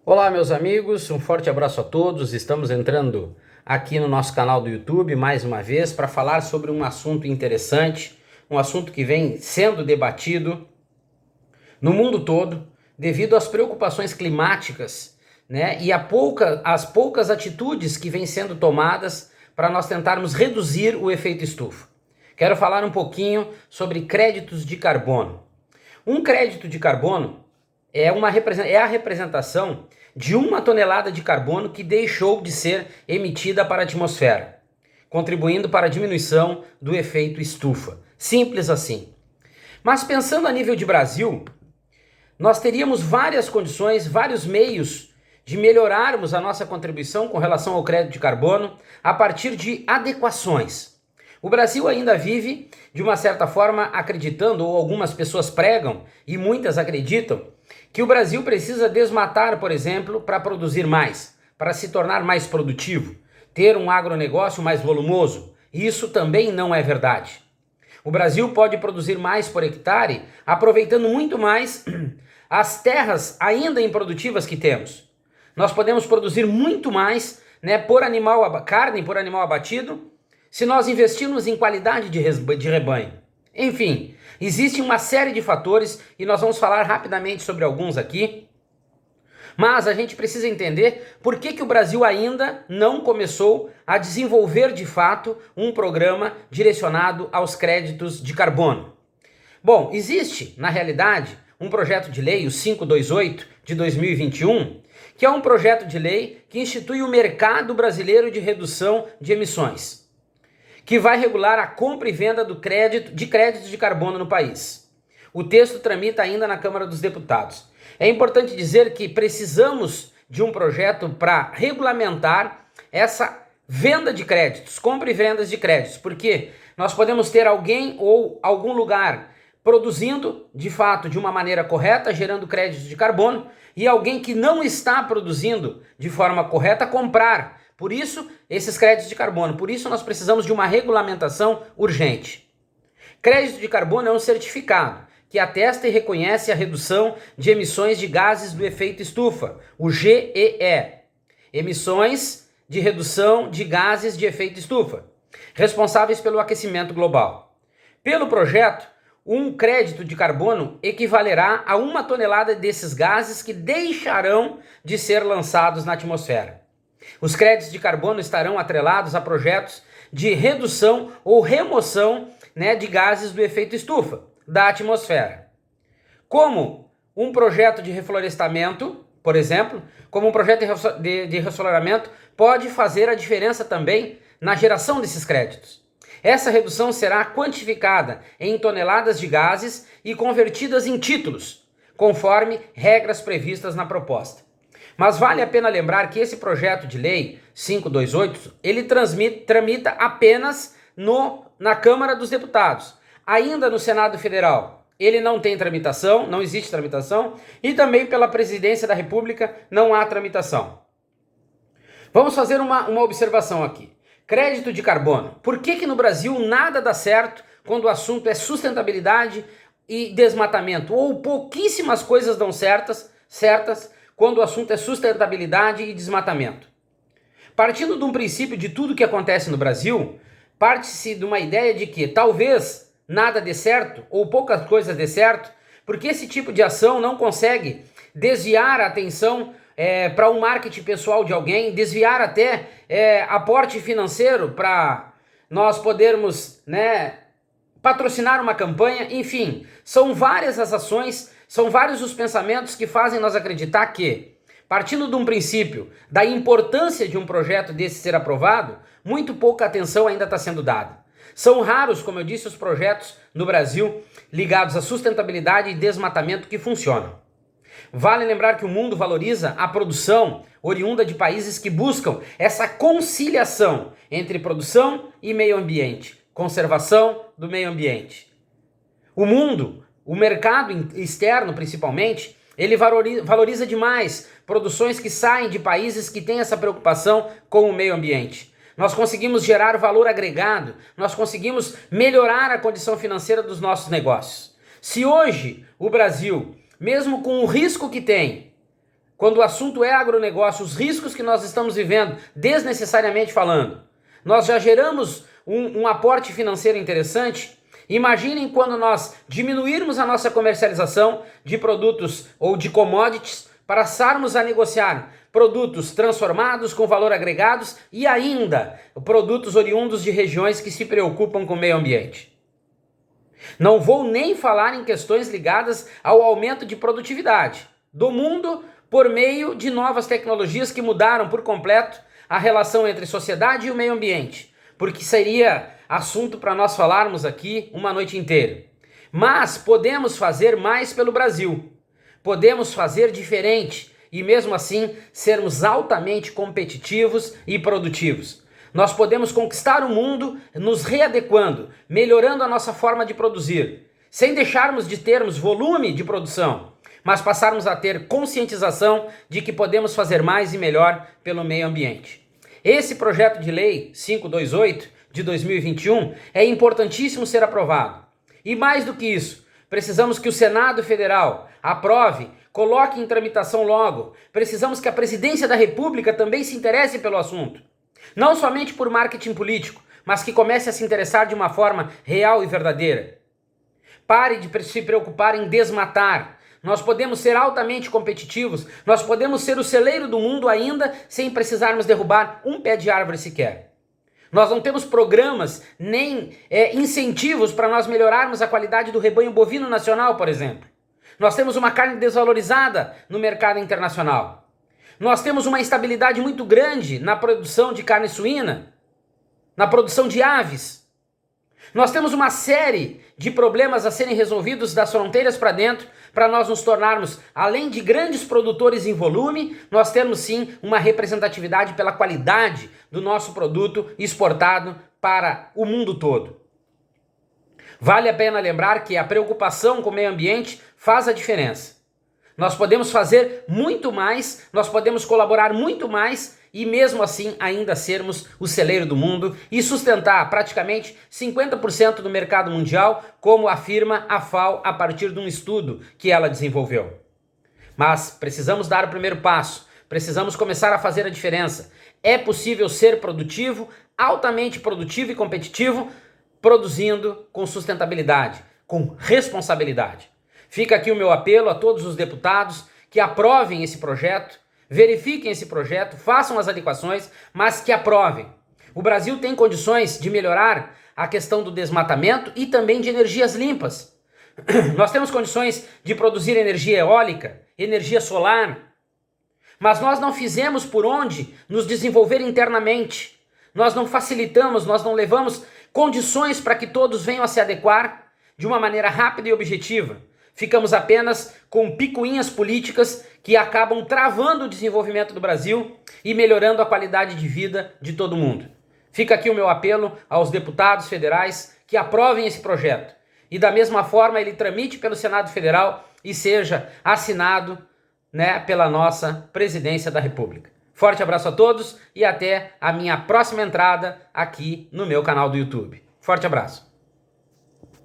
Olá, meus amigos, um forte abraço a todos. Estamos entrando aqui no nosso canal do YouTube mais uma vez para falar sobre um assunto interessante, um assunto que vem sendo debatido no mundo todo devido às preocupações climáticas, né? E às poucas atitudes que vêm sendo tomadas para nós tentarmos reduzir o efeito estufa. Quero falar um pouquinho sobre créditos de carbono. Um crédito de carbono é a representação de 1 tonelada de carbono que deixou de ser emitida para a atmosfera, contribuindo para a diminuição do efeito estufa. Simples assim. Mas pensando a nível de Brasil, nós teríamos várias condições, vários meios de melhorarmos a nossa contribuição com relação ao crédito de carbono a partir de adequações. O Brasil ainda vive, de uma certa forma, acreditando, ou algumas pessoas pregam, e muitas acreditam, que o Brasil precisa desmatar, por exemplo, para produzir mais, para se tornar mais produtivo, ter um agronegócio mais volumoso. Isso também não é verdade. O Brasil pode produzir mais por hectare, aproveitando muito mais as terras ainda improdutivas que temos. Nós podemos produzir muito mais, né, carne por animal abatido, se nós investirmos em qualidade de rebanho. Enfim, existe uma série de fatores e nós vamos falar rapidamente sobre alguns aqui. Mas a gente precisa entender por que o Brasil ainda não começou a desenvolver de fato um programa direcionado aos créditos de carbono. Bom, existe, na realidade, um projeto de lei, o 528 de 2021, que é um projeto de lei que institui o mercado brasileiro de redução de emissões, que vai regular a compra e venda de créditos de carbono no país. O texto tramita ainda na Câmara dos Deputados. É importante dizer que precisamos de um projeto para regulamentar essa venda de créditos, compra e vendas de créditos, porque nós podemos ter alguém ou algum lugar produzindo, de fato, de uma maneira correta, gerando créditos de carbono, e alguém que não está produzindo de forma correta comprar. Por isso, esses créditos de carbono. Por isso, nós precisamos de uma regulamentação urgente. Crédito de carbono é um certificado que atesta e reconhece a redução de emissões de gases do efeito estufa, o GEE, emissões de redução de gases de efeito estufa, responsáveis pelo aquecimento global. Pelo projeto, um crédito de carbono equivalerá a 1 tonelada desses gases que deixarão de ser lançados na atmosfera. Os créditos de carbono estarão atrelados a projetos de redução ou remoção, de gases do efeito estufa da atmosfera. Como um projeto de reflorestamento, por exemplo, como um projeto de reflorestamento pode fazer a diferença também na geração desses créditos. Essa redução será quantificada em toneladas de gases e convertidas em títulos, conforme regras previstas na proposta. Mas vale a pena lembrar que esse projeto de lei 528, ele tramita apenas na Câmara dos Deputados. Ainda no Senado Federal, ele não tem tramitação, não existe tramitação, e também pela Presidência da República não há tramitação. Vamos fazer uma observação aqui. Crédito de carbono. Por que no Brasil nada dá certo quando o assunto é sustentabilidade e desmatamento? Ou pouquíssimas coisas dão certas quando o assunto é sustentabilidade e desmatamento? Partindo de um princípio de tudo que acontece no Brasil, parte-se de uma ideia de que talvez nada dê certo ou poucas coisas dê certo, porque esse tipo de ação não consegue desviar a atenção para um marketing pessoal de alguém, desviar até aporte financeiro para nós podermos patrocinar uma campanha. Enfim, são várias as ações, são vários os pensamentos que fazem nós acreditar que, partindo de um princípio da importância de um projeto desse ser aprovado, muito pouca atenção ainda está sendo dada. São raros, como eu disse, os projetos no Brasil ligados à sustentabilidade e desmatamento que funcionam. Vale lembrar que o mundo valoriza a produção oriunda de países que buscam essa conciliação entre produção e meio ambiente, conservação do meio ambiente. O mercado externo principalmente, ele valoriza demais produções que saem de países que têm essa preocupação com o meio ambiente. Nós conseguimos gerar valor agregado, nós conseguimos melhorar a condição financeira dos nossos negócios. Se hoje o Brasil, mesmo com o risco que tem, quando o assunto é agronegócio, os riscos que nós estamos vivendo, desnecessariamente falando, nós já geramos um aporte financeiro interessante. Imaginem quando nós diminuirmos a nossa comercialização de produtos ou de commodities para passarmos a negociar produtos transformados com valor agregados e ainda produtos oriundos de regiões que se preocupam com o meio ambiente. Não vou nem falar em questões ligadas ao aumento de produtividade do mundo por meio de novas tecnologias que mudaram por completo a relação entre sociedade e o meio ambiente, porque seria assunto para nós falarmos aqui uma noite inteira. Mas podemos fazer mais pelo Brasil, podemos fazer diferente e mesmo assim sermos altamente competitivos e produtivos. Nós podemos conquistar o mundo nos readequando, melhorando a nossa forma de produzir, sem deixarmos de termos volume de produção, mas passarmos a ter conscientização de que podemos fazer mais e melhor pelo meio ambiente. Esse projeto de lei 528 de 2021 é importantíssimo ser aprovado. E mais do que isso, precisamos que o Senado Federal aprove, coloque em tramitação logo. Precisamos que a Presidência da República também se interesse pelo assunto. Não somente por marketing político, mas que comece a se interessar de uma forma real e verdadeira. Pare de se preocupar em desmatar. Nós podemos ser altamente competitivos, nós podemos ser o celeiro do mundo ainda sem precisarmos derrubar um pé de árvore sequer. Nós não temos programas nem incentivos para nós melhorarmos a qualidade do rebanho bovino nacional, por exemplo. Nós temos uma carne desvalorizada no mercado internacional. Nós temos uma instabilidade muito grande na produção de carne suína, na produção de aves. Nós temos uma série de problemas a serem resolvidos das fronteiras para dentro, para nós nos tornarmos, além de grandes produtores em volume, nós temos sim uma representatividade pela qualidade do nosso produto exportado para o mundo todo. Vale a pena lembrar que a preocupação com o meio ambiente faz a diferença. Nós podemos fazer muito mais, nós podemos colaborar muito mais e mesmo assim ainda sermos o celeiro do mundo e sustentar praticamente 50% do mercado mundial, como afirma a FAO a partir de um estudo que ela desenvolveu. Mas precisamos dar o primeiro passo, precisamos começar a fazer a diferença. É possível ser produtivo, altamente produtivo e competitivo, produzindo com sustentabilidade, com responsabilidade. Fica aqui o meu apelo a todos os deputados que aprovem esse projeto, verifiquem esse projeto, façam as adequações, mas que aprovem. O Brasil tem condições de melhorar a questão do desmatamento e também de energias limpas. Nós temos condições de produzir energia eólica, energia solar, mas nós não fizemos por onde nos desenvolver internamente. Nós não facilitamos, nós não levamos condições para que todos venham a se adequar de uma maneira rápida e objetiva. Ficamos apenas com picuinhas políticas que acabam travando o desenvolvimento do Brasil e melhorando a qualidade de vida de todo mundo. Fica aqui o meu apelo aos deputados federais que aprovem esse projeto e da mesma forma ele tramite pelo Senado Federal e seja assinado, pela nossa Presidência da República. Forte abraço a todos e até a minha próxima entrada aqui no meu canal do YouTube. Forte abraço.